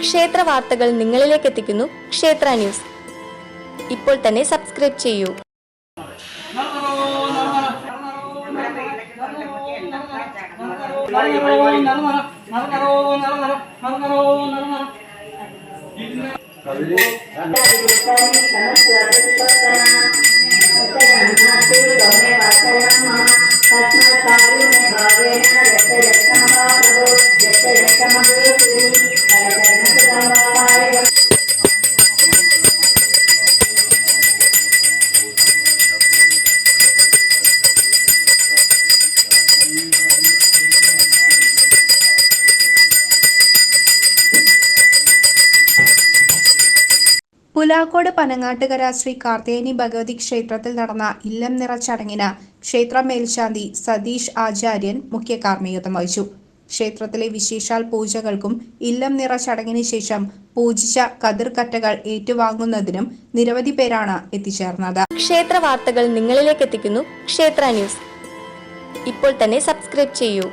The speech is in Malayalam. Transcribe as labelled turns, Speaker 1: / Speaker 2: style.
Speaker 1: ക്ഷേത്ര വാർത്തകൾ നിങ്ങളിലേക്ക് എത്തിക്കുന്നു ക്ഷേത്ര ന്യൂസ്. ഇപ്പോൾ തന്നെ സബ്സ്ക്രൈബ് ചെയ്യൂ.
Speaker 2: പുലാക്കോട് പനങ്ങാട്ടുകര ശ്രീ കാർത്തേനി ഭഗവതി ക്ഷേത്രത്തിൽ നടന്ന ഇല്ലം നിറ ചടങ്ങിന് ക്ഷേത്ര മേൽശാന്തി സതീഷ് ആചാര്യൻ മുഖ്യ കാർമ്മികത്വം വഹിച്ചു. ക്ഷേത്രത്തിലെ വിശേഷാൽ പൂജകൾക്കും ഇല്ലം നിറ ചടങ്ങിന് ശേഷം പൂജിച്ച കതിർക്കറ്റകൾ ഏറ്റുവാങ്ങുന്നതിനും നിരവധി പേരാണ് എത്തിച്ചേർന്നത്.
Speaker 1: ക്ഷേത്ര വാർത്തകൾ നിങ്ങളിലേക്ക് എത്തിക്കുന്നു ക്ഷേത്ര ന്യൂസ്. ഇപ്പോൾ തന്നെ സബ്സ്ക്രൈബ് ചെയ്യൂ.